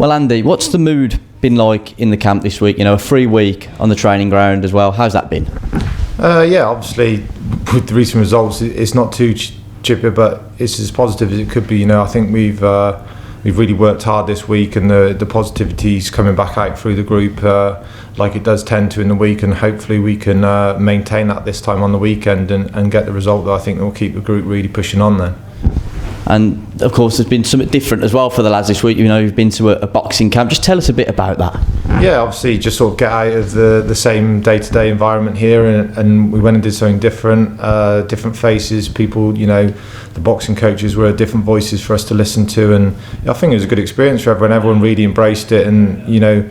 Well, Andy, what's the mood been like in the camp this week? You know, a free week on the training ground as well. How's that been? Yeah, obviously with the recent results, it's not too chipper, but it's as positive as it could be. You know, I think we've really worked hard this week, and the positivity's coming back out through the group like it does tend to in the week, and hopefully we can maintain that this time on the weekend and get the result that I think will keep the group really pushing on then. And of course there's been something different as well for the lads this week. You know, you've been to a boxing camp. Just tell us a bit about that. Yeah, obviously just sort of get out of the same day-to-day environment here, and we went and did something different, different faces, people, you know, the boxing coaches were different voices for us to listen to, and I think it was a good experience for everyone really embraced it, and, you know,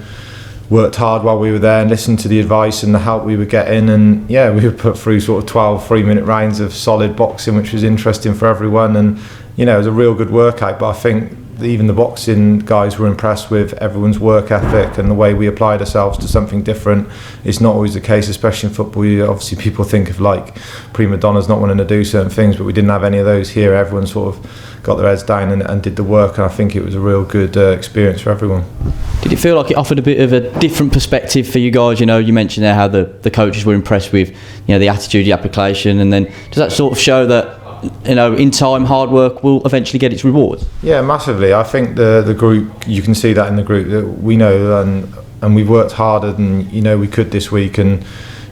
worked hard while we were there and listened to the advice and the help we were getting, and yeah, we were put through sort of 12 3-minute rounds of solid boxing, which was interesting for everyone, and you know, it was a real good workout. But I think even the boxing guys were impressed with everyone's work ethic and the way we applied ourselves to something different. It's not always the case, especially in football. Obviously people think of like prima donnas not wanting to do certain things, but we didn't have any of those here. Everyone sort of got their heads down and did the work, and I think it was a real good experience for everyone. Did it feel like it offered a bit of a different perspective for you guys? You know, you mentioned there how the coaches were impressed with, you know, the attitude, the application, and then does that sort of show that, you know, in time hard work will eventually get its rewards? Yeah, massively. I think the group, you can see that in the group, that we know and we've worked harder than, you know, we could this week, and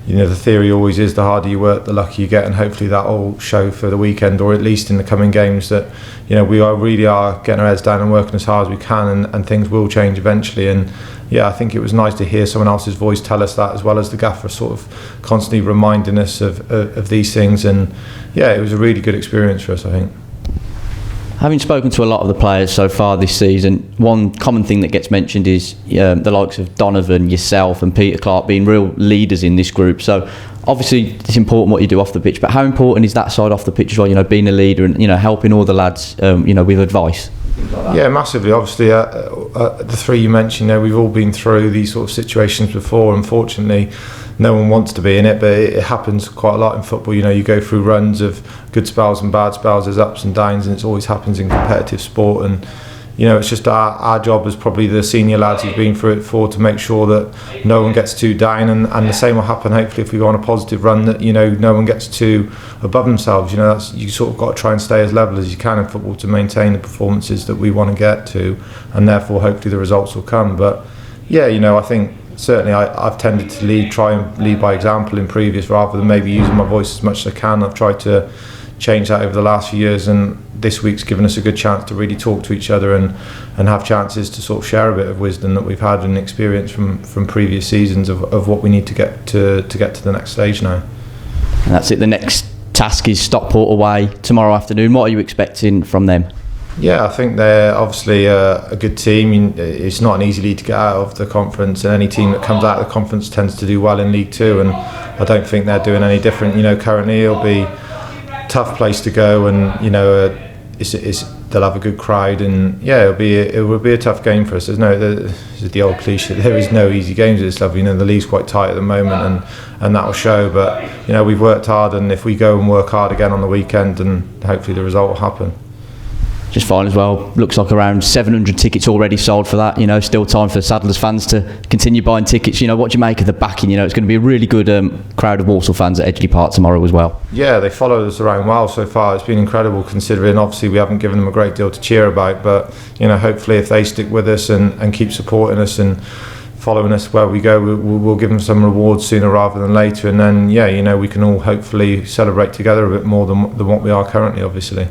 you know, the theory always is the harder you work, the luckier you get, and hopefully that will show for the weekend, or at least in the coming games, that, you know, we really are getting our heads down and working as hard as we can, and things will change eventually. And yeah, I think it was nice to hear someone else's voice tell us that, as well as the gaffer sort of constantly reminding us of these things, and yeah, it was a really good experience for us, I think. Having spoken to a lot of the players so far this season, one common thing that gets mentioned is the likes of Donovan, yourself and Peter Clark being real leaders in this group. So obviously it's important what you do off the pitch, but how important is that side off the pitch as well, you know, being a leader and, you know, helping all the lads, you know, with advice? Yeah, massively. Obviously, the three you mentioned, you know, we've all been through these sort of situations before. Unfortunately, no one wants to be in it, but it happens quite a lot in football. You know, you go through runs of good spells and bad spells, there's ups and downs, and it always happens in competitive sport. And you know, it's just our job as probably the senior lads who've been through it before to make sure that no one gets too down, and the same will happen hopefully if we go on a positive run, that, you know, no one gets too above themselves. You know, that's, you sort of got to try and stay as level as you can in football to maintain the performances that we want to get to, and therefore hopefully the results will come. But yeah, you know, I think certainly I've tended to try and lead by example in previous, rather than maybe using my voice as much as I can. I've tried to change that over the last few years, and this week's given us a good chance to really talk to each other and have chances to sort of share a bit of wisdom that we've had and experience from previous seasons of what we need to get to the next stage now. And that's it. The next task is Stockport away tomorrow afternoon. What are you expecting from them? Yeah, I think they're obviously a good team. It's not an easy league to get out of the conference, and any team that comes out of the conference tends to do well in League Two, and I don't think they're doing any different. You know, currently it'll be a tough place to go, and you know, they'll have a good crowd, and yeah, it will be a tough game for us. There's the old cliche, there is no easy games at this level. You know, the league's quite tight at the moment, and that will show. But you know, we've worked hard, and if we go and work hard again on the weekend, then hopefully the result will happen. Just fine as well. Looks like around 700 tickets already sold for that. You know, still time for Saddlers fans to continue buying tickets. You know, what do you make of the backing? You know, it's going to be a really good crowd of Walsall fans at Edgeley Park tomorrow as well. Yeah, they followed us around well so far. It's been incredible, considering obviously we haven't given them a great deal to cheer about. But you know, hopefully if they stick with us and keep supporting us and following us where we go, we'll give them some rewards sooner rather than later. And then yeah, you know, we can all hopefully celebrate together a bit more than what we are currently, obviously.